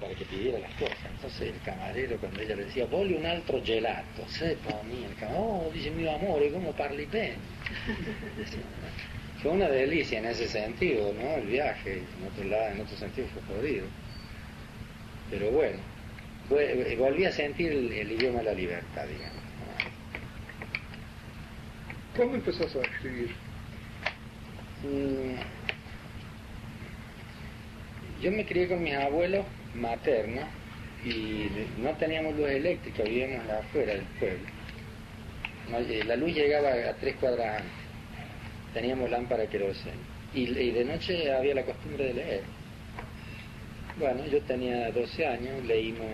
para que pidiera las cosas. Entonces el camarero, cuando ella le decía, voglio un altro gelato, se ponía el camarero, oh, dice mi amore, ¿cómo parli bene? Fue una delicia en ese sentido, ¿no? El viaje, en otro sentido fue jodido. Pero bueno, volví a sentir el idioma de la libertad, digamos. ¿Cuándo empezás a escribir? Yo me crié con mis abuelos maternos y no teníamos luz eléctrica, vivíamos afuera del pueblo. La luz llegaba a 3 cuadras antes. Teníamos lámpara queroseno. Y de noche había la costumbre de leer. Bueno, yo tenía 12 años, leímos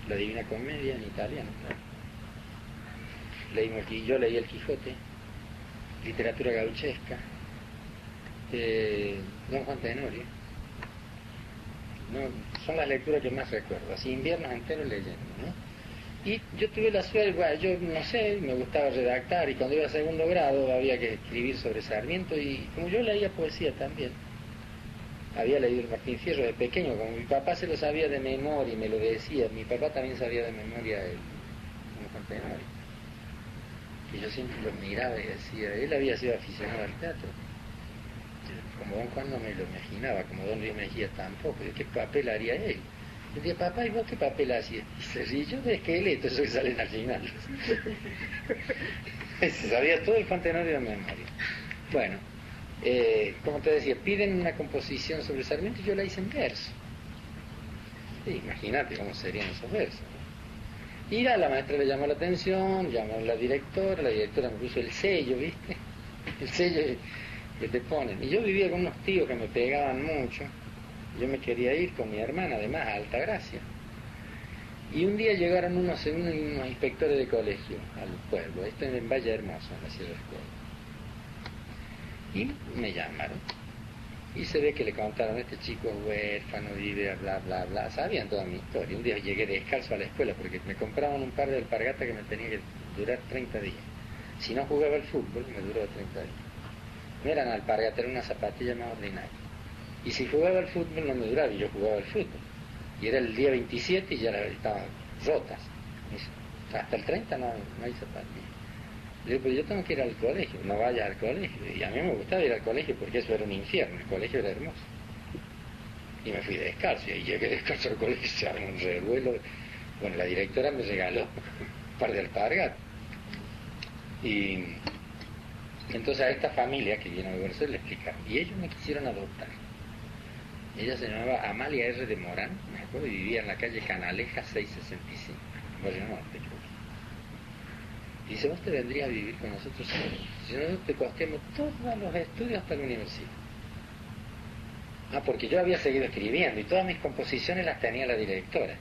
La Divina Comedia en italiano. Yo leí El Quijote, literatura gauchesca, Don Juan Tenorio. No, son las lecturas que más recuerdo, así inviernos enteros leyendo, ¿no? Y yo tuve la suerte, bueno, yo no sé, me gustaba redactar y cuando iba a segundo grado había que escribir sobre Sarmiento y como yo leía poesía también, había leído el Martín Fierro de pequeño, como mi papá se lo sabía de memoria y me lo decía, mi papá también sabía de memoria el Juan Tenorio. Y yo siempre lo miraba y decía, él había sido aficionado al teatro. Como Don Juan no me lo imaginaba, como Don Luis Mejía tampoco. ¿Qué papel haría él? Yo decía, papá, ¿y vos qué papel hacías? Y yo de esqueleto, eso que salen al final. Sabía todo el Juan Tenorio de memoria. Bueno, como te decía, piden una composición sobre Sarmiento y yo la hice en verso. Sí, imagínate cómo serían esos versos. Y a la maestra le llamó la atención, llamó a la directora me puso el sello, ¿viste? El sello que te ponen. Y yo vivía con unos tíos que me pegaban mucho. Yo me quería ir con mi hermana, además, a Altagracia. Y un día llegaron unos inspectores de colegio al pueblo, esto en Valle Hermoso, en la Sierra Escuela. Y me llamaron. Y se ve que le contaron, este chico es huérfano, vive, bla, bla, bla. Sabían toda mi historia. Un día llegué descalzo a la escuela porque me compraban un par de alpargatas que me tenía que durar 30 días. Si no jugaba al fútbol, me duraba 30 días. No eran alpargatas, era una zapatilla más ordinaria. Y si jugaba al fútbol no me duraba, y yo jugaba al fútbol. Y era el día 27 y ya estaban rotas. Hasta el 30 no hay zapatillas. Le digo, pero yo tengo que ir al colegio, no vaya al colegio. Y a mí me gustaba ir al colegio porque eso era un infierno, el colegio era hermoso. Y me fui descalzo, y ahí llegué descalzo al colegio, se armó un revuelo. Bueno, la directora me regaló un par de alpargatas. Y entonces a esta familia que viene a verse le explicaron, y ellos me quisieron adoptar. Ella se llamaba Amalia R. de Morán, me acuerdo, y vivía en la calle Canaleja 665, Barrio Norte, creo. Dice, vos te vendrías a vivir con nosotros, si nosotros te costeamos todos los estudios hasta la universidad. Porque yo había seguido escribiendo y todas mis composiciones las tenía la directora.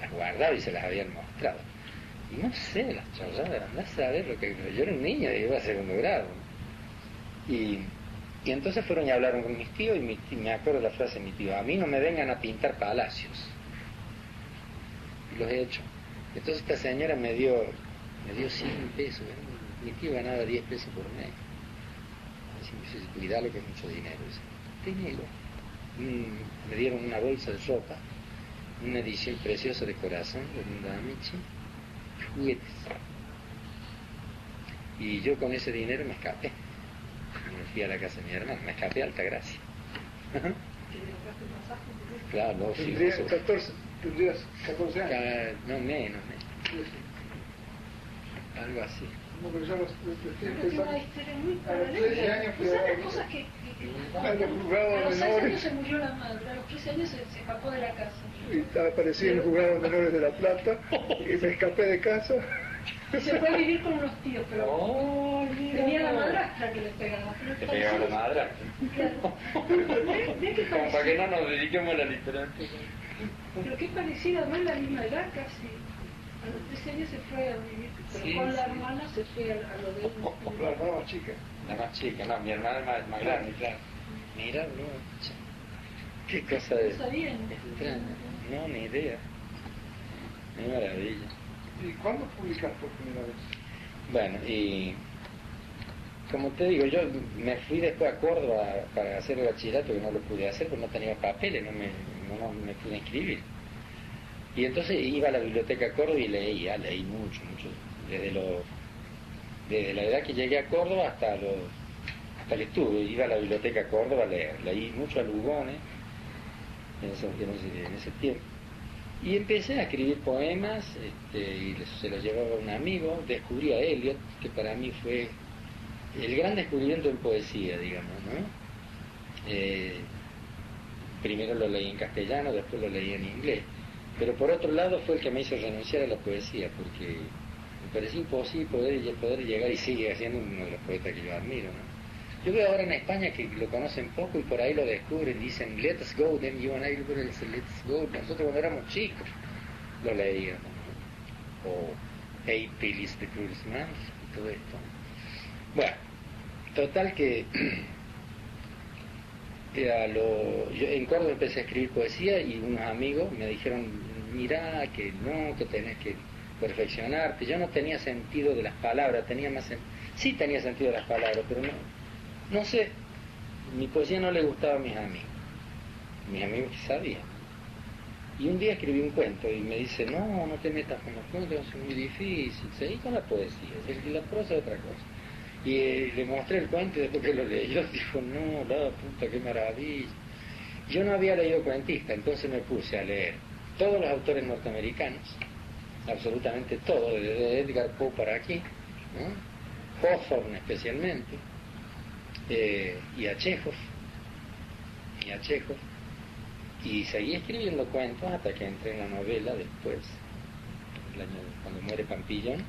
Las guardaba y se las habían mostrado. Y no sé, las chorradas, andás a saber lo que... Yo era un niño y iba a segundo grado. Y entonces fueron y hablaron con mis tíos y me acuerdo la frase de mi tío, a mí no me vengan a pintar palacios. Y los he hecho. Entonces esta señora me dio 100 pesos, mi tío ganaba 10 pesos por mes. Así me dice, cuidalo que es mucho dinero. Tenelo. Me dieron una bolsa de ropa, una edición preciosa de Corazón, de Linda Amici, juguetes. Y yo con ese dinero me escapé. Me fui a la casa de mi hermano, me escapé a Altagracia. Claro, no, sí, ¿Tendrías 14 años? No, menos. Algo así. No, pero yo es una historia muy paralela. Esas cosas que a los juzgados a los 6 menores. años se murió la madre, a los 13 años se escapó de la casa. Y aparecí en el juzgado de menores de La Plata y me escapé de casa. Y se fue a vivir con unos tíos, pero tenía la madrastra que le pegaba. ¿Te pegaba la madrastra? Como para que no nos dediquemos a la literatura. Pero qué parecida, no es la misma edad casi. A los 13 años se fue a vivir, pero con la hermana se fue a lo de él. La hermana más chica. La más chica, no, mi hermana es más grande, claro. Mira, no, qué cosa de... No sabían. extraña. No, ni idea. Qué maravilla. ¿Y cuándo publicas por primera vez? Bueno, y como te digo, yo me fui después a Córdoba para hacer el bachillerato, que no lo pude hacer porque no tenía papeles, no me pude inscribir. Y entonces iba a la biblioteca Córdoba y leí mucho, desde la edad que llegué a Córdoba hasta que estuve, iba a la biblioteca Córdoba a leer, leí mucho a Lugones en ese tiempo. Y empecé a escribir poemas, y se los llevaba a un amigo, descubrí a Eliot, que para mí fue el gran descubrimiento en poesía, digamos, ¿no? Primero lo leí en castellano, después lo leí en inglés. Pero por otro lado fue el que me hizo renunciar a la poesía, porque me parecía imposible poder llegar, y sigue siendo uno de los poetas que yo admiro, ¿no? Yo veo ahora en España que lo conocen poco y por ahí lo descubren, dicen let's go, then you and I let's go. Nosotros cuando éramos chicos lo leíamos, ¿no? O April is the cruelest month y todo esto. Bueno, total que yo en Córdoba empecé a escribir poesía y unos amigos me dijeron, mirá, que tenés que perfeccionarte. Yo no tenía sentido de las palabras, sí tenía sentido de las palabras, pero no sé, mi poesía no le gustaba a mis amigos que sabían. Y un día escribí un cuento y me dice, no te metas con los cuentos, es muy difícil, seguí con la poesía, y la prosa es otra cosa. Y le mostré el cuento y después que lo leyó dijo, no, la puta, qué maravilla. Yo no había leído cuentista, entonces me puse a leer todos los autores norteamericanos, absolutamente todos, desde Edgar Poe para aquí, ¿no? Hawthorne especialmente, y a Chekhov, y seguí escribiendo cuentos hasta que entré en la novela después, cuando muere Pampillón.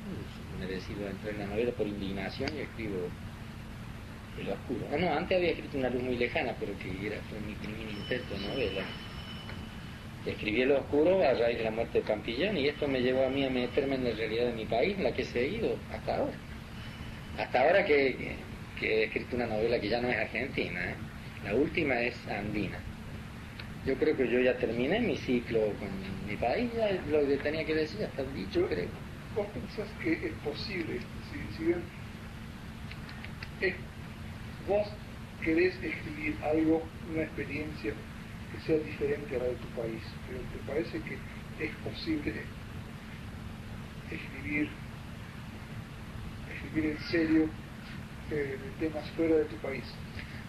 Me decido entrar en la novela por indignación y escribo El Oscuro. Antes había escrito Una luz muy lejana, pero fue mi primer intento de novela. Escribí El Oscuro a raíz de la muerte de Pampillón, y esto me llevó a mí a meterme en la realidad de mi país, en la que he seguido hasta ahora. Hasta ahora que he escrito una novela que ya no es argentina, ¿eh? La última es andina. Yo creo que yo ya terminé mi ciclo con mi país, ya lo que tenía que decir ya está dicho, creo. ¿Vos pensás que es posible, si bien vos querés escribir algo, una experiencia que sea diferente a la de tu país, pero te parece que es posible escribir en serio temas fuera de tu país?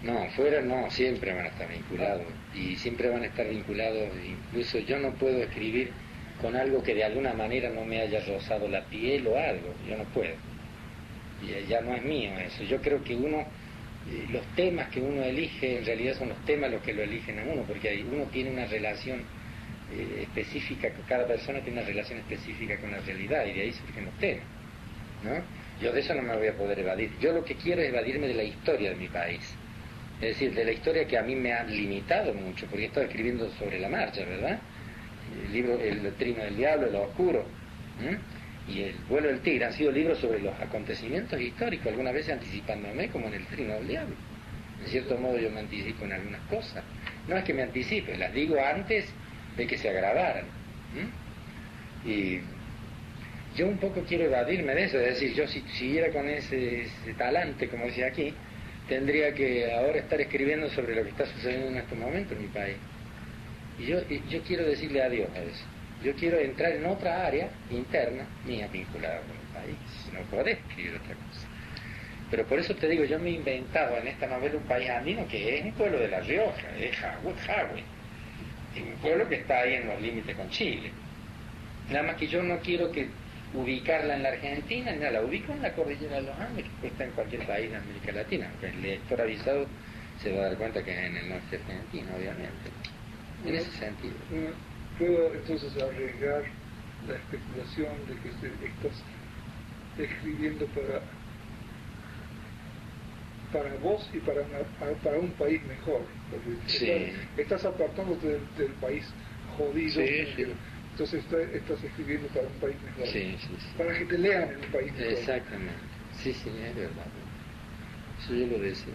No, fuera no, siempre van a estar vinculados, y siempre van a estar vinculados, incluso yo no puedo escribir con algo que de alguna manera no me haya rozado la piel o algo, yo no puedo, y ya no es mío eso. Yo creo que los temas que uno elige en realidad son los temas los que lo eligen a uno, porque uno tiene una relación específica, cada persona tiene una relación específica con la realidad, y de ahí surgen los temas, ¿no? Yo de eso no me voy a poder evadir. Yo lo que quiero es evadirme de la historia de mi país, es decir, de la historia que a mí me ha limitado mucho, porque he estado escribiendo sobre la marcha, ¿verdad? El libro El Trino del Diablo, El Oscuro, y El Vuelo del Tigre han sido libros sobre los acontecimientos históricos, algunas veces anticipándome, como en El Trino del Diablo. En cierto modo yo me anticipo en algunas cosas. No es que me anticipe, las digo antes de que se agravaran. Y yo un poco quiero evadirme de eso, es decir, yo si siguiera con ese talante, como decía aquí, tendría que ahora estar escribiendo sobre lo que está sucediendo en estos momentos en mi país. Y yo quiero decirle adiós a eso. Yo quiero entrar en otra área interna mía vinculada con el país. No puedo escribir otra cosa. Pero por eso te digo, yo me he inventado en esta novela un país andino que es un pueblo de La Rioja, es Jahue. Es un pueblo que está ahí en los límites con Chile. Nada más que yo no quiero ubicarla en la Argentina, ni la ubico en la cordillera de los Andes, que está en cualquier país de América Latina, aunque el lector avisado se va a dar cuenta que es en el norte argentino, obviamente. En ese sentido. ¿Puedo entonces arriesgar la especulación de que estás escribiendo para vos y para un país mejor? Porque sí. Estás apartándote del país jodido. Sí. Entonces estás escribiendo para un país mejor. Sí. Para que te lean en un país mejor. Exactamente. Sí, es verdad. Eso yo lo decía.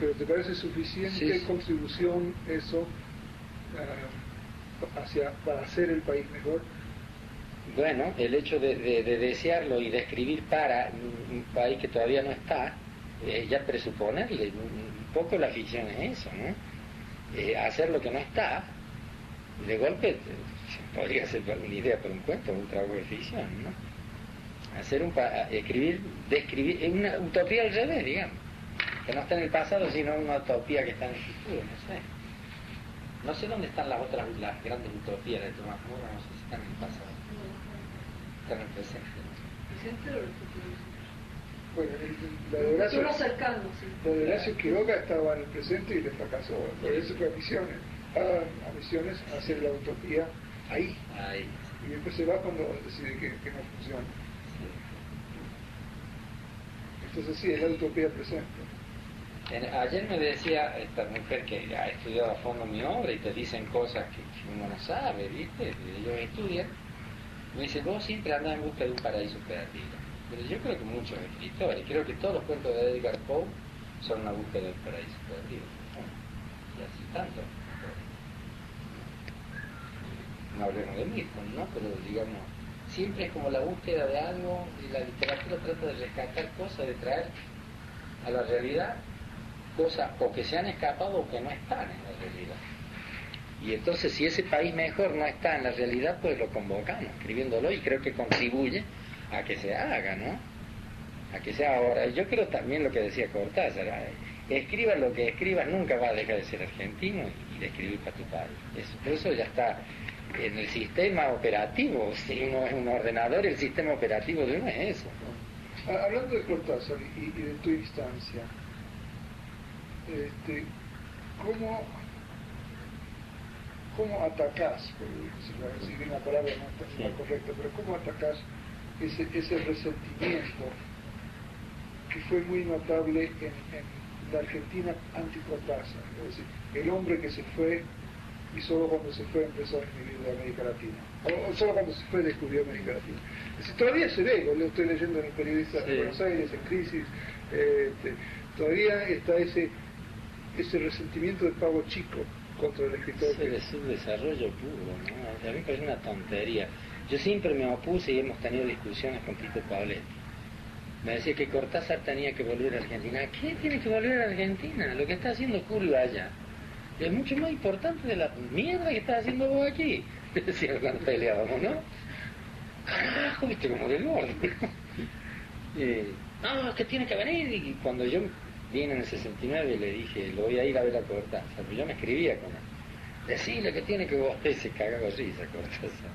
¿Pero te parece suficiente contribución eso para hacer el país mejor? Bueno, el hecho de desearlo y de escribir para un país que todavía no está, ya presuponerle un poco la ficción es eso, ¿no? Hacer lo que no está de golpe podría ser una idea para un cuento, un trabajo de ficción, ¿no? Hacer describir una utopía al revés, digamos, que no está en el pasado, sino una utopía que está en el futuro, no sé dónde están las grandes utopías de Tomás Moro, no sé si están en el pasado, están en el presente, ¿no? ¿Presente o el futuro? Bueno, la de Horacio Quiroga estaba en el presente y le fracasó, por eso fue a Misiones. A Misiones a hacer la utopía ahí. Y después se va cuando decide que no funciona. Entonces sí, es la utopía presente. Ayer me decía esta mujer que ha estudiado a fondo mi obra y te dicen cosas que uno no sabe, ¿viste? Ellos estudian. Me dice, vos siempre andás en busca de un paraíso perdido. Pero yo creo que muchos escritores, creo que todos los cuentos de Edgar Poe son una búsqueda del paraíso perdido. Y así tanto. No hablemos de Milton, ¿no? Pero digamos, siempre es como la búsqueda de algo, y la literatura trata de rescatar cosas, de traer a la realidad cosas o que se han escapado o que no están en la realidad. Y entonces si ese país mejor no está en la realidad, pues lo convocamos, escribiéndolo, y creo que contribuye a que se haga, ¿no? A que sea ahora. Yo creo también lo que decía Cortázar, escribas lo que escribas, nunca va a dejar de ser argentino y de escribir para tu país. Eso ya está en el sistema operativo. Si uno es un ordenador, el sistema operativo de uno es eso, ¿no? Hablando de Cortázar y de tu instancia, ¿cómo atacás, si bien la palabra no está correcta, pero cómo atacás ese resentimiento que fue muy notable en la Argentina anti-Cortázar? Es decir, el hombre que se fue y solo cuando se fue empezó a escribir de América Latina, o solo cuando se fue descubrió América Latina. Es decir, todavía se ve, lo estoy leyendo en el Periodista de Buenos Aires, en Crisis, todavía está ese resentimiento de pavo chico contra el escritor. Es un desarrollo puro, ¿no? A mí me parece una tontería. Yo siempre me opuse y hemos tenido discusiones con Tito Pavletti. Me decía que Cortázar tenía que volver a Argentina. ¿Qué tiene que volver a Argentina? Lo que está haciendo Julio allá es mucho más importante de la mierda que estás haciendo vos aquí. Decía cuando peleábamos, ¿no? Carajo, viste como del gordo. No, es que tiene que venir. Y cuando yo vine en el 69 le dije, lo voy a ir a ver a Cortázar, pero yo me escribía con él. Decirle que tiene que volver, se cagaba risa Cortázar.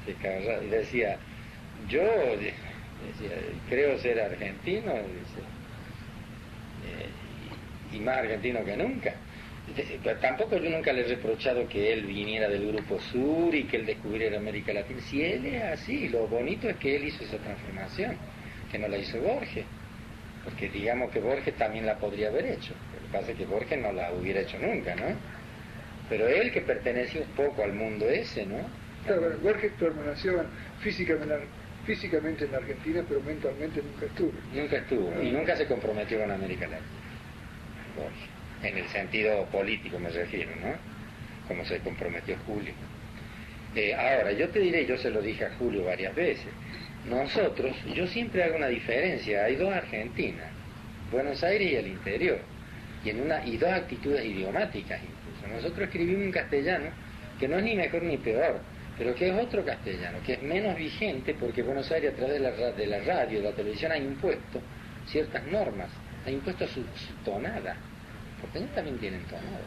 Se cagaba, y decía, yo creo ser argentino, y más argentino que nunca. Pero tampoco yo nunca le he reprochado que él viniera del Grupo Sur y que él descubriera América Latina. Si él es así, lo bonito es que él hizo esa transformación, que no la hizo Borges. Porque digamos que Borges también la podría haber hecho. Lo que pasa es que Borges no la hubiera hecho nunca, ¿no? Pero él que pertenecía un poco al mundo ese, ¿no? Claro, Borges permaneció físicamente en la Argentina, pero mentalmente nunca estuvo. Nunca estuvo, y nunca se comprometió con América Latina. Borges. En el sentido político me refiero, ¿no? Como se comprometió Julio. Ahora, yo te diré, yo se lo dije a Julio varias veces, nosotros, yo siempre hago una diferencia, hay dos Argentinas, Buenos Aires y el interior, y dos actitudes idiomáticas incluso. Nosotros escribimos en castellano, que no es ni mejor ni peor, pero que es otro castellano, que es menos vigente porque Buenos Aires a través de la radio, de la televisión ha impuesto ciertas normas, ha impuesto su tonada. Porque ellos también tienen tonada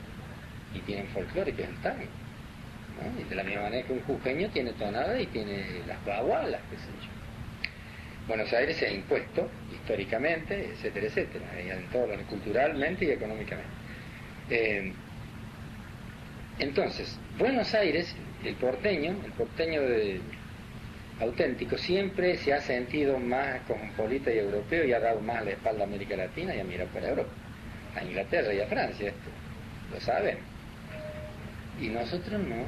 y tienen folclore, que es el tango, ¿no? Y de la misma manera que un jujeño tiene tonada y tiene las bagualas, qué sé yo. Buenos Aires se ha impuesto históricamente, etcétera, etcétera, en todo lo culturalmente y económicamente. Entonces, Buenos Aires, el porteño auténtico, siempre se ha sentido más cosmopolita y europeo y ha dado más la espalda a América Latina y ha mirado para Europa. A Inglaterra y a Francia, esto lo saben, y nosotros no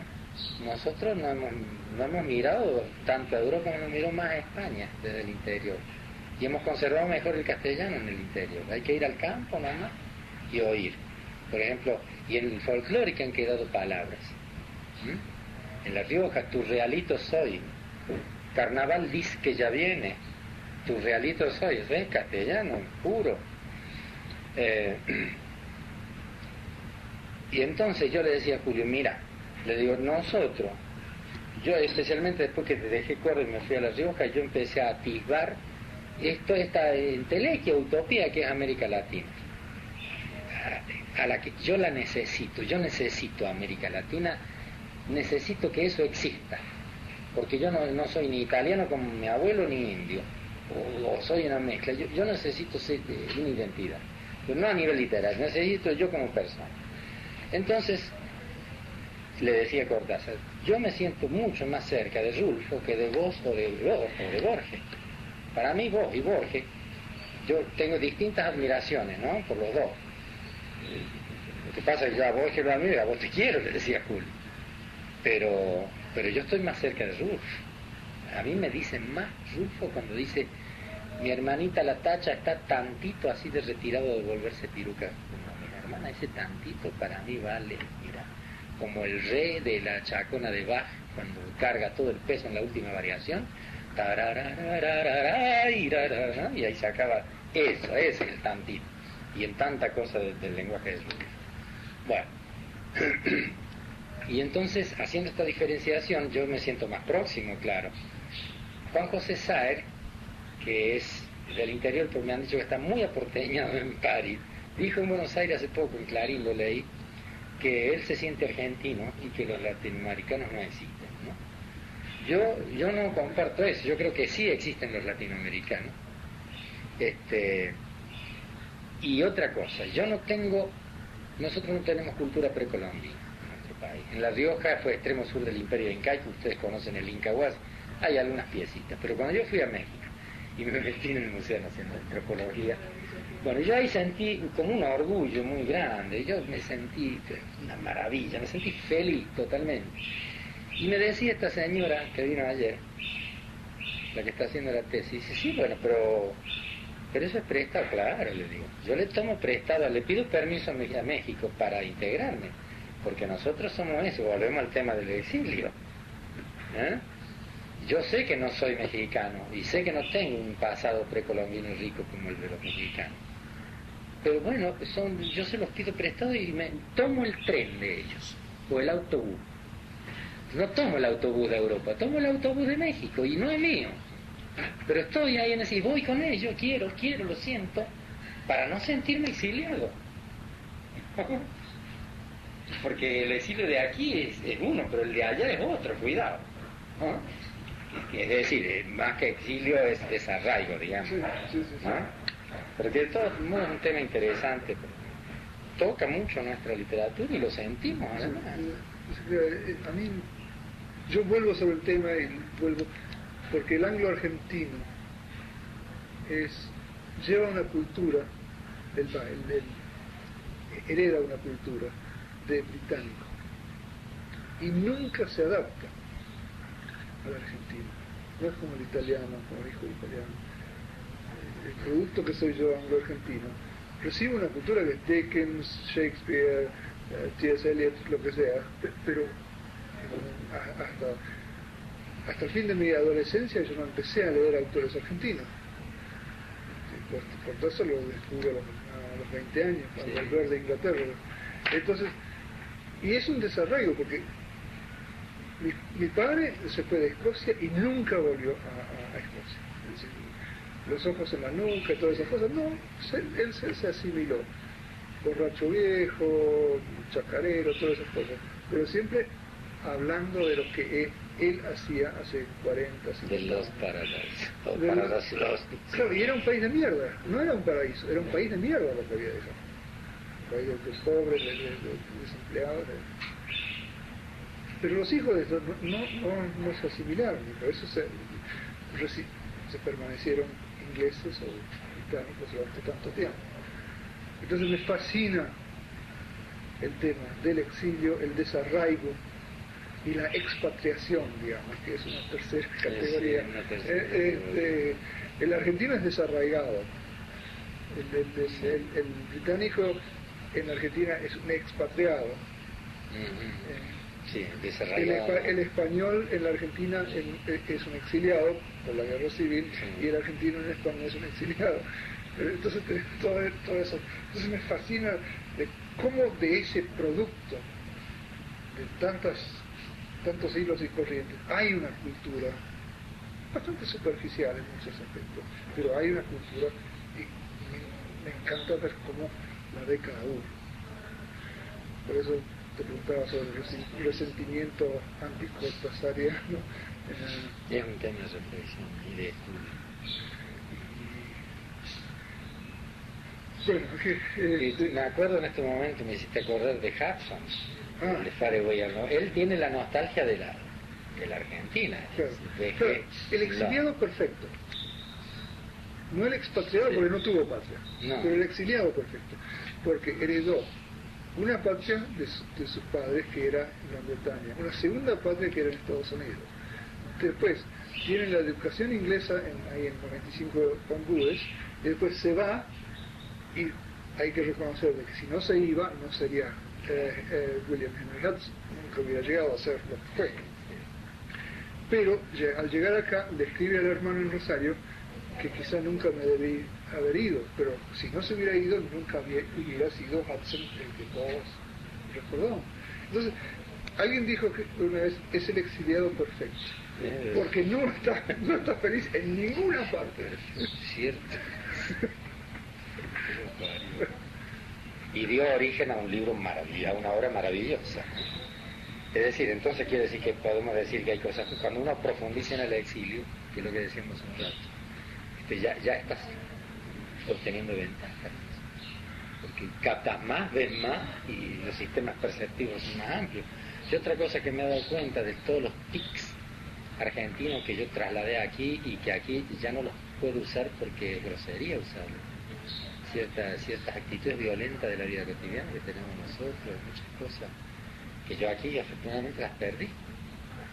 hemos mirado tanto a Europa, como nos miró más a España desde el interior, y hemos conservado mejor el castellano en el interior. Hay que ir al campo nada más y oír, por ejemplo, y en el folclore que han quedado palabras. En La Rioja, tu realito soy, carnaval dice que ya viene, tu realito soy, es castellano puro. Y entonces yo le decía a Julio, mira, Le digo, nosotros. Yo especialmente después que dejé Córdoba y me fui a La Rioja, yo empecé a atisbar esta entelequia, utopía que es América Latina, a la que yo la necesito. Yo necesito América Latina, necesito que eso exista, porque yo no soy ni italiano como mi abuelo ni indio, o soy una mezcla. Yo necesito ser una identidad, pero no a nivel literario, necesito yo como persona. Entonces le decía a Cortázar, yo me siento mucho más cerca de Rulfo que de vos o de Borges. Para mí vos y Borges, yo tengo distintas admiraciones, ¿no?, por los dos. Lo que pasa es que yo a Borges lo admiro, a vos te quiero, le decía Julio. Pero yo estoy más cerca de Rulfo. A mí me dicen más Rulfo cuando dice, mi hermanita la Tacha está tantito así de retirado de volverse piruca. Como mi hermana, ese tantito para mí vale, mira, como el re de la Chacona de Bach, cuando carga todo el peso en la última variación, y ahí se acaba. Eso, ese es el tantito. Y en tanta cosa del lenguaje de Rulfo. Bueno, y entonces, haciendo esta diferenciación, yo me siento más próximo, claro. Juan José Saer, que es del interior, pero me han dicho que está muy aporteñado en París, dijo en Buenos Aires hace poco, en Clarín lo leí, que él se siente argentino y que los latinoamericanos no existen, ¿no? Yo no comparto eso. Yo creo que sí existen los latinoamericanos. Y otra cosa, nosotros no tenemos cultura precolombina en nuestro país. En La Rioja fue extremo sur del Imperio Incaico, ustedes conocen el Incahuasi, hay algunas piecitas, pero cuando yo fui a México y me metí en el Museo Nacional de Antropología, bueno, yo ahí sentí como un orgullo muy grande, yo me sentí una maravilla, me sentí feliz totalmente. Y me decía esta señora que vino ayer, la que está haciendo la tesis, dice, sí, bueno, pero eso es prestado, claro, le digo. Yo le tomo prestado, le pido permiso a México para integrarme, porque nosotros somos eso, volvemos al tema del exilio. Yo sé que no soy mexicano, y sé que no tengo un pasado precolombino rico como el de los mexicanos. Pero bueno, yo se los pido prestado y me tomo el tren de ellos, o el autobús. No tomo el autobús de Europa, tomo el autobús de México, y no es mío. Pero estoy ahí en ese, voy con ellos, quiero, lo siento, para no sentirme exiliado. Porque el exilio de aquí es uno, pero el de allá es otro, cuidado. Es decir, más que exilio es desarraigo, digamos. Sí. Pero que de todos modos es un tema interesante, toca mucho nuestra literatura y lo sentimos, además. A mí, yo vuelvo sobre el tema porque el anglo-argentino lleva una cultura, hereda una cultura de británico y nunca se adapta al argentino. No es como el italiano, como dijo el italiano. El producto que soy yo, anglo-argentino, recibe una cultura que es Dickens, Shakespeare, T.S. Eliot, lo que sea, pero hasta el fin de mi adolescencia yo no empecé a leer autores argentinos. Por todo eso lo descubro a los 20 años, al volver de Inglaterra. Entonces, y es un desarraigo, porque mi padre se fue de Escocia y nunca volvió a Escocia. Es decir, los ojos en la nuca, todas esas cosas, no, él se asimiló. Borracho viejo, chacarero, todas esas cosas, pero siempre hablando de lo que él hacía hace 40, 50 de los paraísos. Claro, y era un país de mierda, no era un paraíso, era un país de mierda lo que había dejado. Un país de pobres, de desempleados. Pero los hijos de estos no se asimilaron, y por eso se permanecieron ingleses o británicos durante tanto tiempo. Entonces me fascina el tema del exilio, el desarraigo y la expatriación, digamos, que es una tercera categoría. El argentino es desarraigado, el británico en Argentina es un expatriado. Sí, desarraigado. El español en la Argentina es un exiliado por la guerra civil, y el argentino en España es un exiliado. Entonces todo eso. Entonces me fascina de cómo de ese producto tantos hilos y corrientes, hay una cultura bastante superficial en muchos aspectos, pero hay una cultura y me encanta ver cómo la ve cada uno. Por eso te preguntaba sobre el resentimiento anticortasariano. Es un tema de reflexión y de estudio. Bueno, me acuerdo en este momento, me hiciste acordar de Hudson, de Fairweather, ¿no? Él tiene la nostalgia de la Argentina. Claro. El exiliado perfecto. No el expatriado porque no tuvo patria, pero el exiliado perfecto. Porque heredó una patria de sus padres que era Gran Bretaña, una segunda patria que era en Estados Unidos. Después tiene la educación inglesa ahí en 95 bambúes, y después se va. Y hay que reconocer de que si no se iba, no sería William Henry Hudson, nunca hubiera llegado a ser lo que fue. Pero al llegar acá, le escribe al hermano en Rosario que quizá nunca me debí haber ido, pero si no se hubiera ido, nunca hubiera sido Hudson el que todos recordamos. Entonces, alguien dijo que una vez es el exiliado perfecto, porque no está feliz en ninguna parte. Cierto. Y dio origen a un libro maravilloso, a una obra maravillosa. Es decir, entonces quiere decir que podemos decir que hay cosas que cuando uno profundiza en el exilio, que es lo que decíamos un rato, ya estás obteniendo ventajas, porque captas más, ves más y los sistemas perceptivos son más amplios. Y otra cosa que me he dado cuenta de todos los tics argentinos que yo trasladé aquí y que aquí ya no los puedo usar porque es grosería usarlos. Ciertas actitudes violentas de la vida cotidiana que tenemos nosotros, muchas cosas que yo aquí afortunadamente las perdí,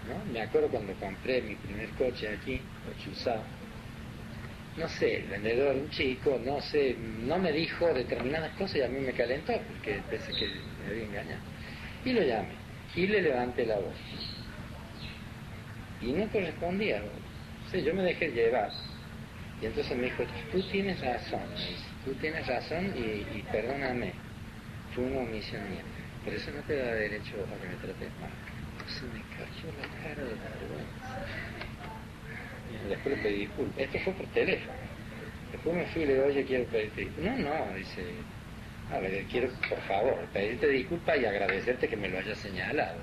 ¿no? Me acuerdo cuando compré mi primer coche aquí, coche usado, no sé, el vendedor, un chico, no me dijo determinadas cosas y a mí me calentó porque pensé que me había engañado. Y lo llamé y le levanté la voz y no correspondía. Sí, yo me dejé llevar y entonces me dijo, tú tienes razón, tú tienes razón y perdóname, fue una omisión mía, pero eso no te da derecho a que me trates mal. Entonces me cayó la cara de vergüenza. Y después le pedí disculpas. Esto fue por teléfono. Después me fui y le digo, oye, quiero pedirte disculpas. No, dice, a ver, quiero por favor pedirte disculpas y agradecerte que me lo hayas señalado,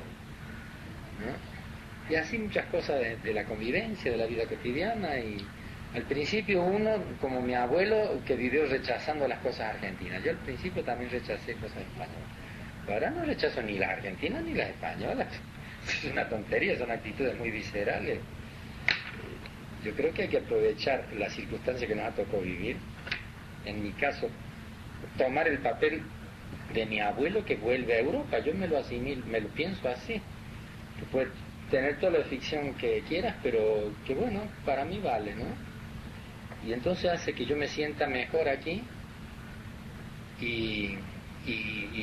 ¿no? Y así muchas cosas de la convivencia, de la vida cotidiana. Y al principio uno, como mi abuelo, que vivió rechazando las cosas argentinas. Yo al principio también rechacé cosas españolas. Ahora no rechazo ni las argentinas ni las españolas. Es una tontería, son actitudes muy viscerales. Yo creo que hay que aprovechar la circunstancia que nos ha tocado vivir. En mi caso, tomar el papel de mi abuelo que vuelve a Europa. Yo me lo asimilo, me lo pienso así. Que puedes tener toda la ficción que quieras, pero que bueno, para mí vale, ¿no? Y entonces hace que yo me sienta mejor aquí y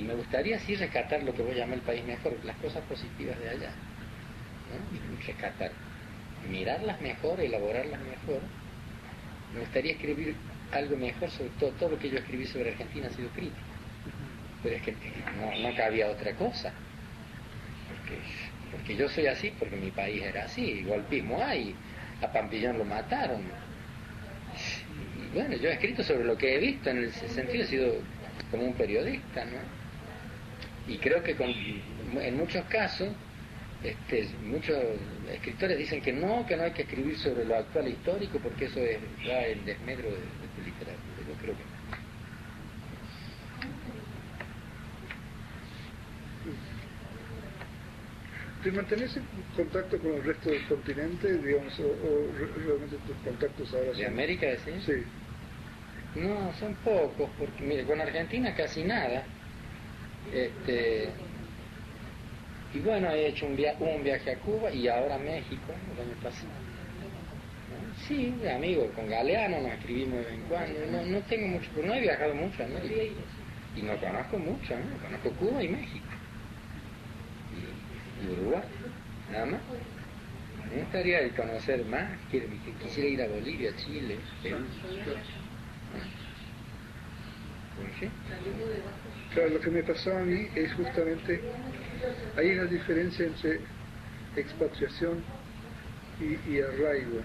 me gustaría así rescatar lo que voy a llamar el país mejor, las cosas positivas de allá, ¿no? Y rescatar, mirarlas mejor, elaborarlas mejor. Me gustaría escribir algo mejor, sobre todo lo que yo escribí sobre Argentina ha sido crítico, pero es que no cabía otra cosa, porque yo soy así, porque mi país era así, golpismo hay, a Pampillón lo mataron. Y bueno, yo he escrito sobre lo que he visto, en ese sentido he sido como un periodista, ¿no? Y creo que en muchos casos muchos escritores dicen que no hay que escribir sobre lo actual histórico porque eso es ya el desmedro de tu literatura. Yo creo que no. ¿Te mantenés en contacto con el resto del continente, digamos, o realmente tus contactos ahora son... ¿De América decís? Sí. No, son pocos, porque mire, con Argentina casi nada. Y bueno, he hecho un viaje a Cuba y ahora a México, el año pasado. ¿No? Sí, amigo, con Galeano nos escribimos de vez en cuando. No tengo mucho, pero no he viajado mucho a América. Y no conozco mucho, ¿no? Conozco Cuba y México. Y Uruguay, nada más. Me gustaría conocer más, quisiera ir a Bolivia, Chile, Perú. Claro, lo que me pasó a mí es justamente Hay una diferencia entre expatriación y arraigo.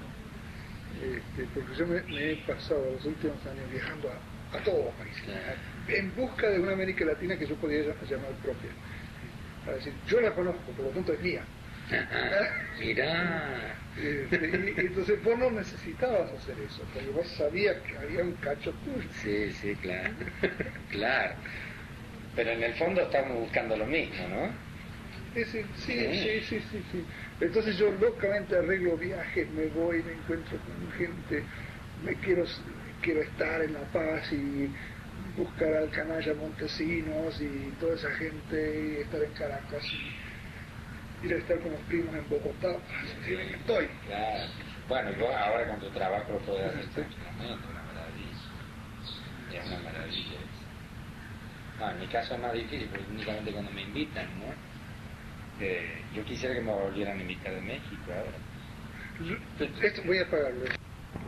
Porque yo me he pasado los últimos años viajando a todos los países, en busca de una América Latina que yo podía llamar propia. Es decir, yo la conozco, por lo tanto es mía. Mirá. Y entonces vos no necesitabas hacer eso, porque vos sabías que había un cacho tuyo. Sí, claro. Claro. Pero en el fondo estamos buscando lo mismo, ¿no? Sí. Entonces yo locamente arreglo viajes, me voy, me encuentro con gente, quiero estar en La Paz y buscar al canalla Montesinos y toda esa gente, y estar en Caracas y ir a estar con los primos en Bogotá, así que estoy. Claro. Bueno, vos ahora con tu trabajo lo podés hacer tranquilamente, una maravilla. Es una maravilla eso. No, en mi caso es más difícil, porque únicamente cuando me invitan, ¿no? Yo quisiera que me volvieran a invitar de México ahora. Esto voy a pagarlo.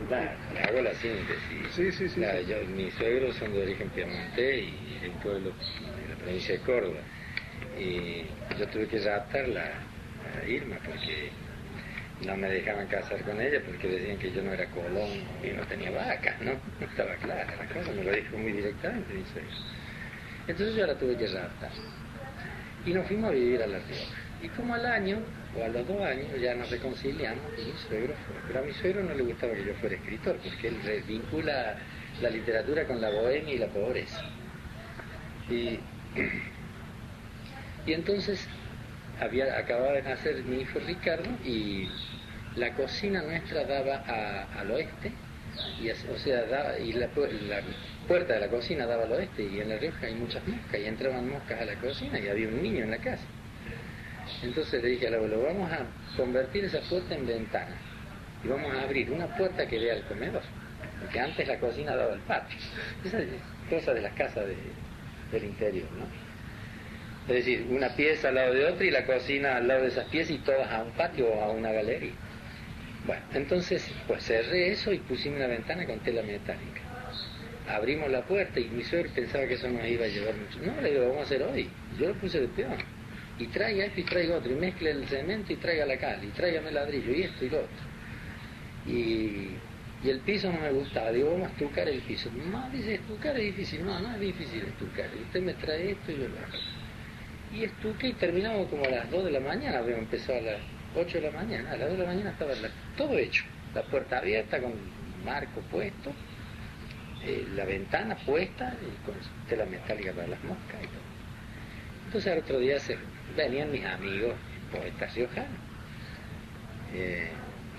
Le hago la síntesis. Sí. Mis suegros son de origen piamontés y de un pueblo de la provincia de Córdoba. Y yo tuve que raptarla a Irma porque no me dejaban casar con ella porque decían que yo no era colón y no tenía vacas, ¿no? No estaba clara la cosa, me lo dijo muy directamente mi suegro. Entonces yo la tuve que raptar. Y nos fuimos a vivir a La Rioja. Y como al año, o a los 2 años, ya nos reconciliamos y mi suegro fue. Pero a mi suegro no le gustaba que yo fuera escritor, porque él vincula la literatura con la bohemia y la pobreza. Y entonces acababa de nacer mi hijo Ricardo y la cocina nuestra daba al oeste, y la puerta de la cocina daba al oeste, y en La Rioja hay muchas moscas, y entraban moscas a la cocina y había un niño en la casa. Entonces le dije al abuelo, vamos a convertir esa puerta en ventana y vamos a abrir una puerta que dé al comedor, porque antes la cocina daba al patio. Esa es cosa de las casas del interior, ¿no? Es decir, una pieza al lado de otra y la cocina al lado de esas piezas y todas a un patio o a una galería. Bueno, entonces pues cerré eso y pusimos una ventana con tela metálica. Abrimos la puerta y mi suegro pensaba que eso nos iba a llevar mucho. No, le digo, vamos a hacer hoy. Yo lo puse de peón. Y traiga esto y traiga otro, y mezcle el cemento y traiga la cal, y tráigame el ladrillo, y esto y lo otro. Y el piso no me gustaba, digo, vamos a estucar el piso. No, dice, estucar es difícil. No es difícil estucar. Y usted me trae esto y yo lo hago. Y estuqué y terminamos como a las 2 de la mañana, habíamos empezado a las 8 de la mañana. A las 2 de la mañana estaba todo hecho. La puerta abierta con marco puesto, la ventana puesta, y con tela metálica para las moscas y todo. Entonces al otro día venían mis amigos poetas riojanos.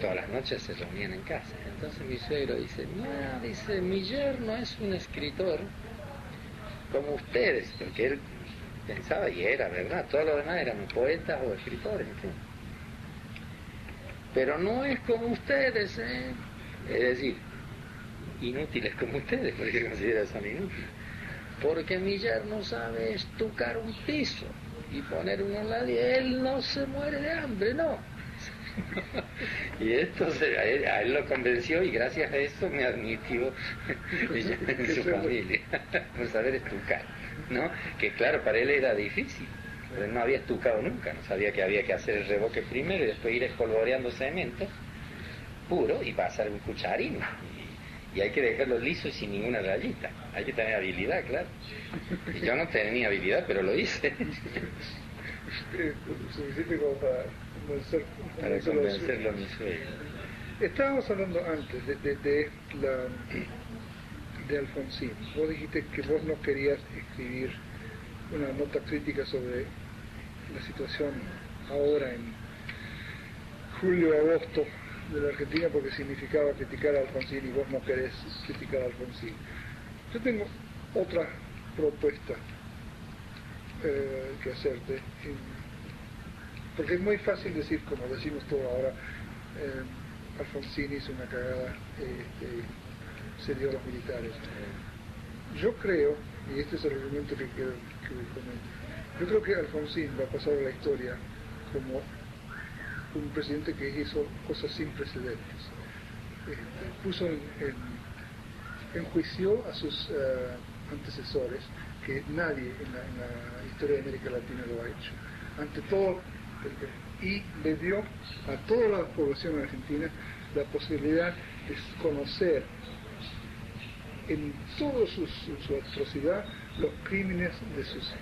Todas las noches se reunían en casa. Entonces mi suegro dice, no, dice, mi yerno es un escritor como ustedes, porque él pensaba, y era verdad, todos los demás eran poetas o escritores, en fin. Pero no es como ustedes, ¿eh? Es decir, inútiles como ustedes, porque considera son inútiles. Porque mi yerno sabe estucar un piso y poner uno ladrillo, él no se muere de hambre, no. Y esto a él lo convenció y gracias a eso me admitió en su familia por saber estucar, ¿no? Que claro, para él era difícil, pero él no había estucado nunca, no sabía que había que hacer el revoque primero y después ir espolvoreando cemento puro y pasar un cucharín. Y hay que dejarlo liso y sin ninguna rayita. Hay que tener habilidad, claro. Y yo no tenía habilidad, pero lo hice. Suficiente como para convencerlo a mi suegro. Estábamos hablando antes de Alfonsín. Vos dijiste que vos no querías escribir una nota crítica sobre la situación ahora en julio-agosto de la Argentina porque significaba criticar a Alfonsín y vos no querés criticar a Alfonsín. Yo tengo otra propuesta que hacerte, porque es muy fácil decir, como decimos todo ahora, Alfonsín hizo una cagada, se dio a los militares. Yo creo, y este es el argumento que quiero que comente, yo creo que Alfonsín va a pasar a la historia como un presidente que hizo cosas sin precedentes. Enjuició a sus antecesores, que nadie en la historia de América Latina lo ha hecho. ante todo, y le dio a toda la población argentina la posibilidad de conocer en toda su atrocidad los crímenes de sus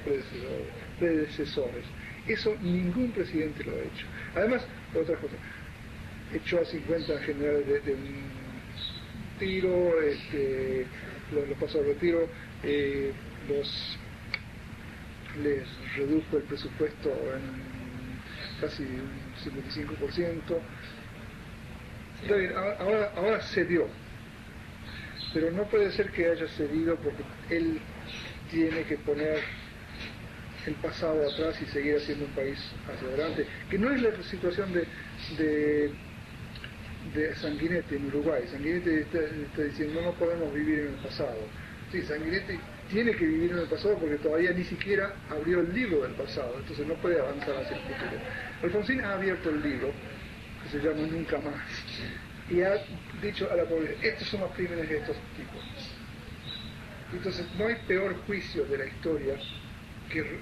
predecesores. Eso ningún presidente lo ha hecho. Además, otra cosa, echó a 50 generales de un tiro, los pasó a retiro, les redujo el presupuesto en casi un 55%. Está bien, ahora cedió, pero no puede ser que haya cedido porque él tiene que poner el pasado atrás y seguir haciendo un país hacia adelante, que no es la situación de Sanguinetti en Uruguay. Sanguinetti está diciendo no podemos vivir en el pasado. Sí, Sanguinetti tiene que vivir en el pasado porque todavía ni siquiera abrió el libro del pasado, entonces no puede avanzar hacia el futuro. Alfonsín ha abierto el libro, que se llama Nunca Más, y ha dicho a la población, estos son los crímenes de estos tipos. Entonces no hay peor juicio de la historia que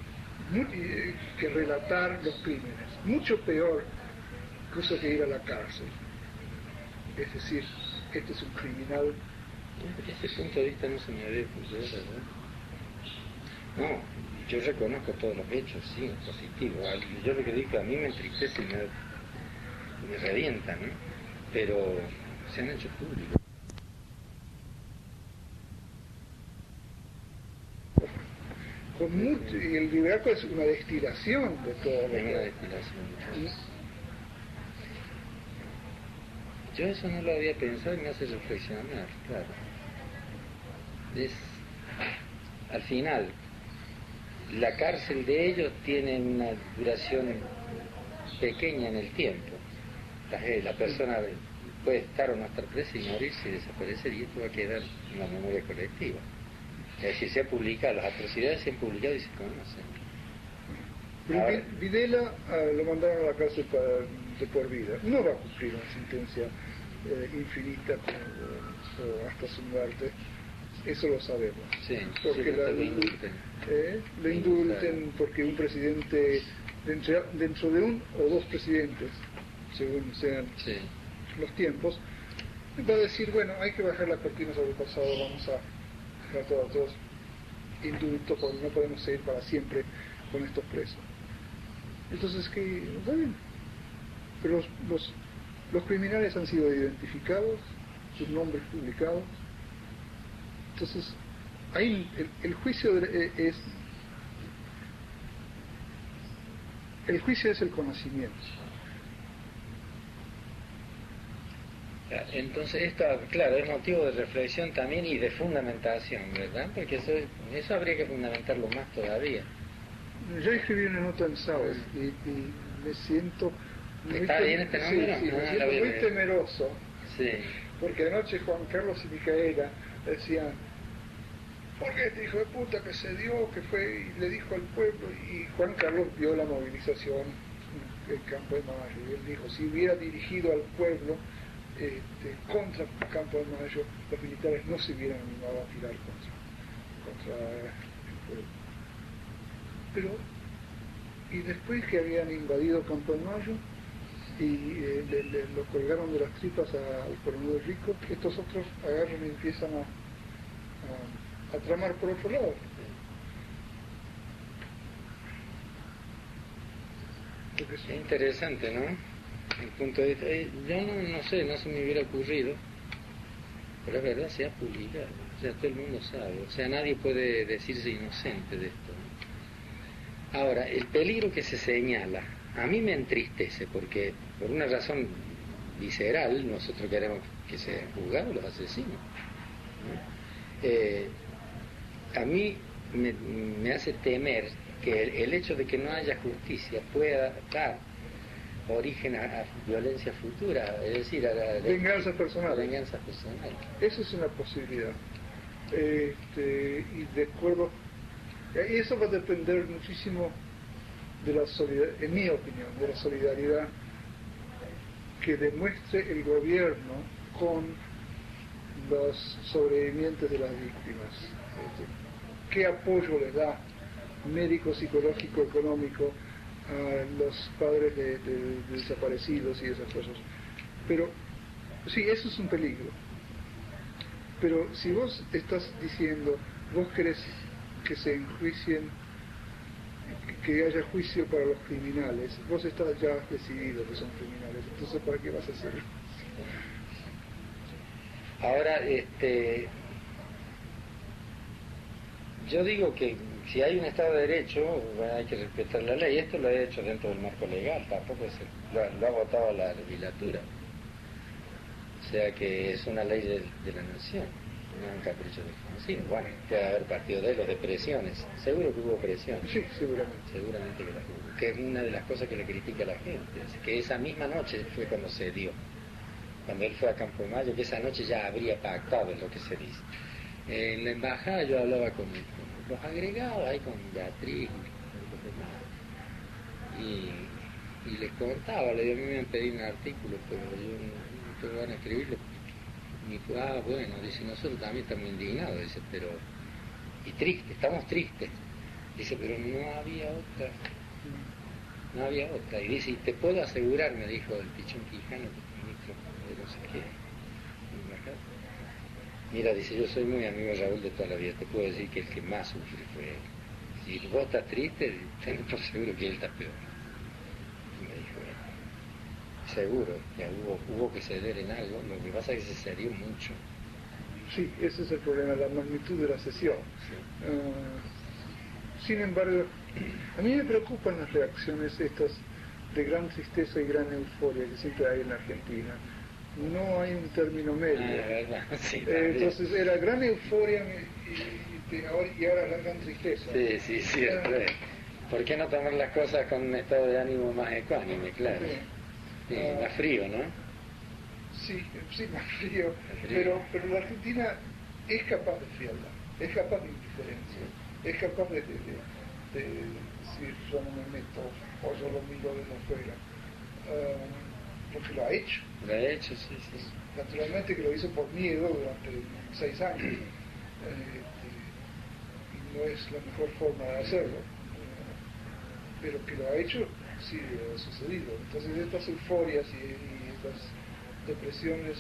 relatar los crímenes, mucho peor incluso que ir a la cárcel. Es decir, este es un criminal. Desde ese punto de vista no se me había ocurrido, ¿verdad? No, yo reconozco todos los hechos, sí, positivo. Yo lo que digo, a mí me entristece y me revienta, ¿no? Pero se han hecho públicos. Y el libraco es una destilación de todo lo que... Es una destilación. Yo eso no lo había pensado y me hace reflexionar, claro. Al final, la cárcel de ellos tiene una duración pequeña en el tiempo. La persona puede estar o no estar presa y morirse y desaparecer, y esto va a quedar en la memoria colectiva. Es decir, se ha publicado, las atrocidades se han publicado y se conocen. Videla lo mandaron a la cárcel de por vida. No va a cumplir una sentencia infinita hasta su muerte. Eso lo sabemos. Sí, porque lo indulten porque un presidente, dentro de un o dos presidentes, según sean los tiempos, va a decir, bueno, hay que bajar la cortina sobre el pasado, vamos a dejar todo a todos indultos porque no podemos seguir para siempre con estos presos. Entonces, que está bien, pero los criminales han sido identificados, sus nombres publicados. Entonces, ahí el juicio es el conocimiento. Entonces esto, claro, es motivo de reflexión también y de fundamentación, ¿verdad? Porque eso habría que fundamentarlo más todavía. Yo escribí una nota en Sábado y me siento ¿Está bien este número? Sí, me siento muy temeroso. Sí. Porque anoche Juan Carlos y Micaela decían, porque este hijo de puta que se dio, que fue y le dijo al pueblo, y Juan Carlos vio la movilización del Campo de Mayo, y él dijo, si hubiera dirigido al pueblo contra el Campo de Mayo, los militares no se hubieran animado a tirar contra el pueblo. Pero, y después que habían invadido Campo de Mayo y lo colgaron de las tripas al coronel Rico, estos otros agarran y empiezan a tramar por otro lado. Es interesante, ¿no? El punto de vista, yo no sé, no se me hubiera ocurrido, pero es verdad, se ha publicado, o sea, todo el mundo sabe, o sea, nadie puede decirse inocente de esto, ¿no? Ahora, el peligro que se señala, a mí me entristece, porque por una razón visceral, nosotros queremos que sean juzgados los asesinos, ¿no? A mí me hace temer que el hecho de que no haya justicia pueda dar origen a violencia futura, es decir, a venganza personal. Venganza personal. Eso es una posibilidad. Y de acuerdo, y eso va a depender muchísimo de la solidaridad, en mi opinión, de la solidaridad que demuestre el gobierno con los sobrevivientes de las víctimas. ¿Qué apoyo les da médico, psicológico, económico a los padres de desaparecidos y esas cosas. Pero sí, eso es un peligro. Pero si vos estás diciendo, vos querés que se enjuicien, que haya juicio para los criminales, vos estás ya decidido que son criminales, entonces ¿para qué vas a hacerlo? Ahora, yo digo que si hay un Estado de Derecho, bueno, hay que respetar la ley. Esto lo he hecho dentro del marco legal, tampoco lo ha votado la legislatura. O sea que es una ley de la nación, no es un capricho desconocido. Bueno, que va a haber partido de los de presiones. Seguro que hubo presiones. Sí, seguramente. Seguramente que las hubo. Que es una de las cosas que le critica a la gente. Así que esa misma noche fue cuando se dio. Cuando él fue a Campo de Mayo, que esa noche ya habría pactado, es lo que se dice. En la embajada yo hablaba con los agregados, ahí con Beatriz y les contaba, a mí me han pedido un artículo, pero yo no tengo ganas de escribirlo. Y me dijo, bueno, dice, nosotros también estamos indignados, dice, pero, y tristes, estamos tristes. Dice, pero no había otra. Y dice, y te puedo asegurar, me dijo el Pichón Quijano, ministro de no sé qué, mira, dice, yo soy muy amigo de Raúl de toda la vida, te puedo decir que el que más sufre fue él. Si vos estás triste, ten por seguro que él está peor. Y me dijo, seguro, que hubo que ceder en algo, lo que pasa es que se cedió mucho. Sí, ese es el problema, la magnitud de la cesión. Sí. Sin embargo, a mí me preocupan las reacciones estas de gran tristeza y gran euforia que siempre hay en Argentina. No hay un término medio. Sí, entonces era gran euforia y ahora la gran tristeza. Sí. ¿Por qué no tomar las cosas con un estado de ánimo más ecuánime, claro? Sí, más frío, ¿no? Sí, más frío. Pero la Argentina es capaz de frialdad, es capaz de indiferencia, es capaz de decir, yo no me meto o yo lo miro desde afuera. Porque lo ha hecho. Lo ha hecho, sí. Naturalmente que lo hizo por miedo durante 6 años. Y no es la mejor forma de hacerlo. Pero que lo ha hecho, sí ha sucedido. Entonces estas euforias y estas depresiones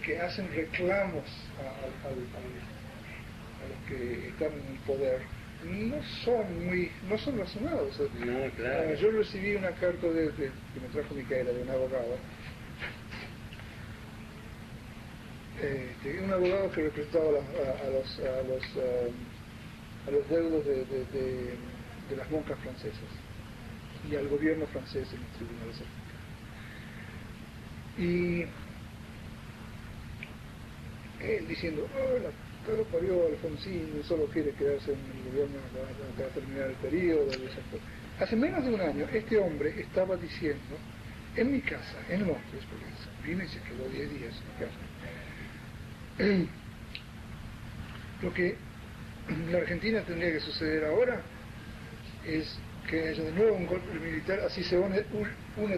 que hacen reclamos a los que están en el poder, no son razonados. No, claro. Yo recibí una carta que me trajo Micaela, de un abogado. Un abogado que representaba a los deudos de las monjas francesas y al gobierno francés en los tribunales africanos. Y él diciendo, la parió Alfonsín, solo quiere quedarse en el gobierno para terminar el periodo. Hace menos de un año este hombre estaba diciendo en mi casa, en Londres, porque vine y se quedó 10 días en mi casa, lo que en la Argentina tendría que suceder ahora es que haya de nuevo un golpe militar, así se une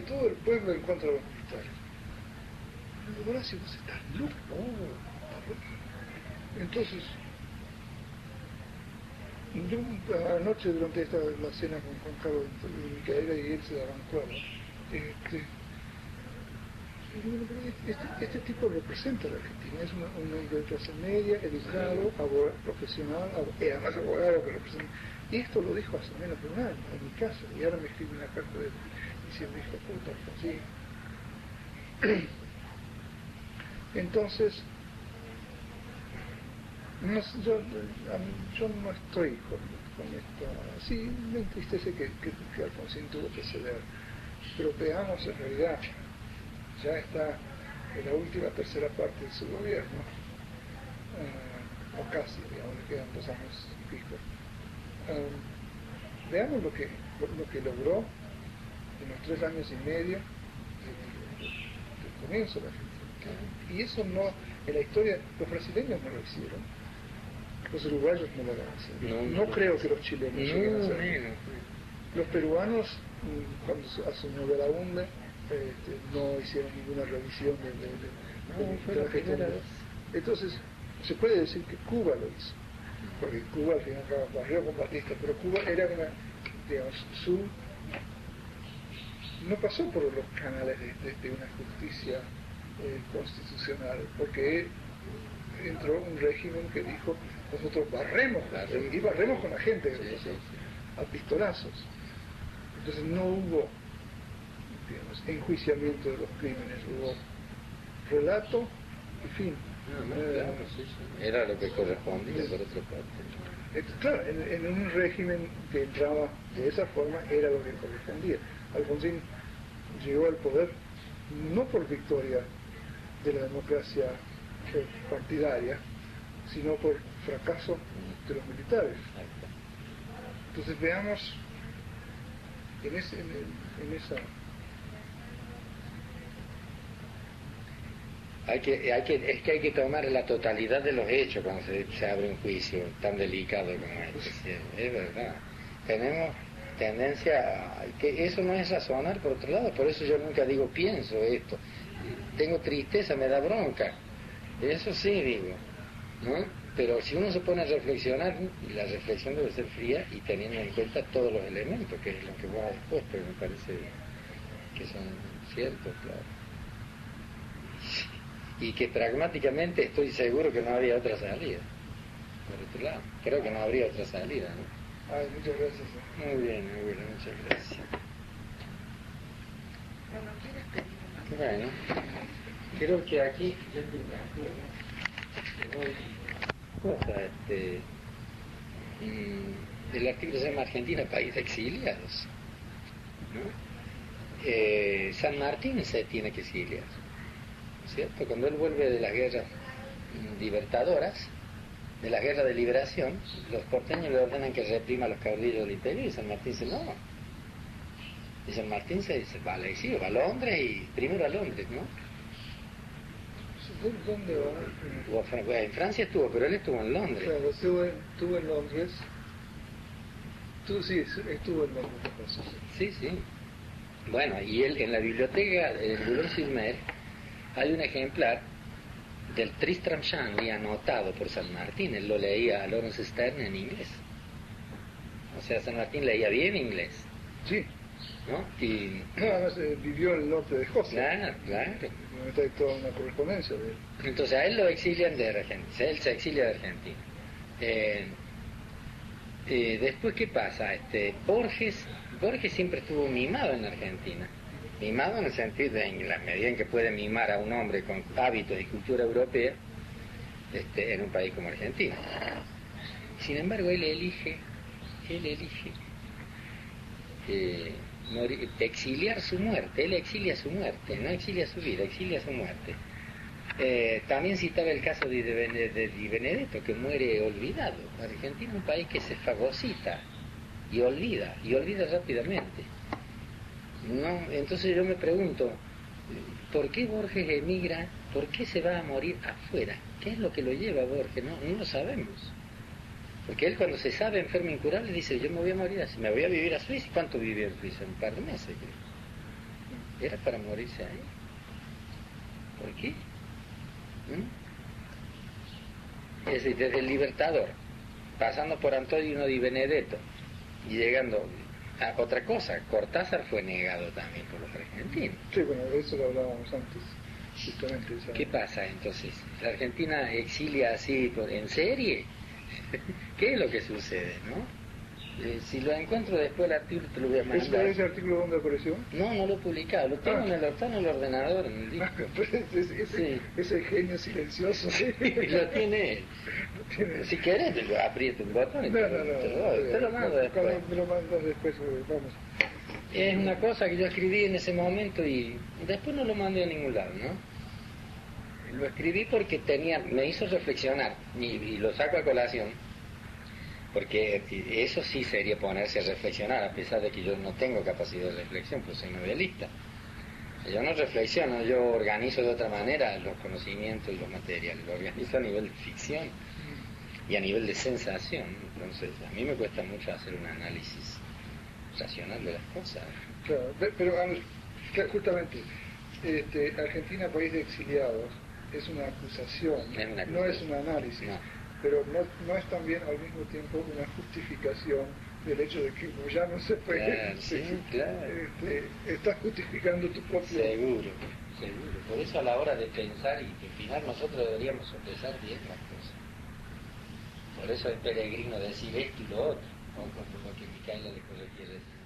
todo el pueblo en contra de los militares. Pero Horacio, vos estás loco. Entonces, yo anoche durante la cena con Carlos y Micaela y él se daban cuenta, este tipo representa a la Argentina, es un hombre de clase media, educado, abogado, profesional, además abogado que representa. Y esto lo dijo hace menos de un año en mi casa, y ahora me escribe una carta diciendo, hijo puta, sí. Entonces, yo no estoy con esto. Sí, me entristece que Alfonsín tuvo que ceder, pero veamos en realidad, ya está en la última tercera parte de su gobierno, o casi, digamos, le quedan 2 años y pico. Veamos lo que logró en los 3 años y medio del comienzo de la Argentina. Y eso no, en la historia, los brasileños no lo hicieron, los uruguayos no lo van a hacer. No creo que los chilenos lleguen a hacerlo. Los peruanos, cuando asumió Belaúnde, no hicieron ninguna revisión de la gestión. Entonces, se puede decir que Cuba lo hizo. porque Cuba al final barrió con Batista, pero Cuba era una, digamos, no pasó por los canales de una justicia constitucional, porque entró un régimen que dijo, nosotros barremos con la gente, a pistolazos. Entonces no hubo, digamos, enjuiciamiento de los crímenes, hubo relato y fin. Era lo que correspondía por otra parte. Claro, en un régimen que entraba de esa forma era lo que correspondía. Alfonsín llegó al poder no por victoria de la democracia partidaria, sino por fracaso de los militares. Entonces veamos en esa... Es que hay que tomar la totalidad de los hechos cuando se abre un juicio tan delicado como este. Es verdad. Tenemos tendencia a que eso no es razonar por otro lado, por eso yo nunca digo pienso esto. Tengo tristeza, me da bronca. Eso sí digo, ¿no? Pero si uno se pone a reflexionar, la reflexión debe ser fría y teniendo en cuenta todos los elementos, que es lo que vos has expuesto, que me parece que son ciertos, claro. Y que pragmáticamente estoy seguro que no había otra salida. Por otro lado, creo que no habría otra salida, ¿no? Ay, muchas gracias. Muy bien, muchas gracias. Bueno, creo que aquí el artículo se llama Argentina, país de exiliados, ¿no? San Martín se tiene que exiliar, ¿cierto? Cuando él vuelve de las guerras libertadoras, de la guerra de liberación, los porteños le ordenan que reprima a los caudillos del imperio y San Martín dice no. Y San Martín se va al exilio, va a Londres y primero a Londres, ¿no? ¿Dónde va? En Francia estuvo, pero él estuvo en Londres. Claro, estuvo en Londres. Sí, estuvo en Londres. Sí. Bueno, y él en la biblioteca de Boulogne-sur-Mer hay un ejemplar del Tristram Shandy anotado por San Martín. Él lo leía a Lawrence Stern en inglés. O sea, San Martín leía bien inglés. Sí. ¿No? Y además vivió en el norte de Escocia. Claro. Hay toda una correspondencia de él. Entonces a él lo exilian de Argentina. Él se exilia de Argentina. Después, ¿qué pasa? Borges siempre estuvo mimado en Argentina. Mimado en el sentido de en la medida en que puede mimar a un hombre con hábitos y cultura europea en un país como Argentina. Sin embargo, él elige exiliar su muerte. Él exilia su muerte, no exilia su vida, exilia su muerte. También citaba el caso de Di Benedetto, que muere olvidado. Argentina es un país que se fagocita y olvida rápidamente. No, entonces yo me pregunto, ¿por qué Borges emigra? ¿Por qué se va a morir afuera? ¿Qué es lo que lo lleva a Borges? No lo sabemos. Porque él cuando se sabe enfermo incurable dice, yo me voy a morir así, me voy a vivir a Suiza. ¿Y cuánto vivió en Suiza? Un par de meses, creo. ¿Era para morirse ahí? ¿Por qué? Es decir, desde el Libertador, pasando por Antonio Di Benedetto y llegando a otra cosa, Cortázar fue negado también por los argentinos. Sí, bueno, de eso lo hablábamos antes, justamente. ¿Qué pasa entonces? ¿La Argentina exilia así en serie? ¿Qué es lo que sucede, no? Si lo encuentro después el artículo te lo voy a mandar. ¿Ese artículo dónde apareció? No lo he publicado, lo tengo está en el ordenador, en el disco. Ese genio silencioso. Sí, lo tiene él. Si querés, te lo aprieto un botón y te lo mando después. Me lo mandas después, vamos. Es una cosa que yo escribí en ese momento y después no lo mandé a ningún lado, ¿no? Lo escribí porque me hizo reflexionar y lo saco a colación. Porque eso sí sería ponerse a reflexionar, a pesar de que yo no tengo capacidad de reflexión, pues soy novelista. Yo no reflexiono, yo organizo de otra manera los conocimientos y los materiales, lo organizo a nivel de ficción y a nivel de sensación. Entonces, a mí me cuesta mucho hacer un análisis racional de las cosas. Claro, pero justamente, Argentina, país de exiliados, es una acusación, no es un análisis. No. pero no es también al mismo tiempo una justificación del hecho de que como ya no se puede, Claro, sí, claro. Estás justificando tu propio... Seguro. Por eso a la hora de pensar y de opinar nosotros deberíamos sopesar bien las cosas. Por eso es peregrino decir esto y lo otro, o con lo que Micaela le quiere decir.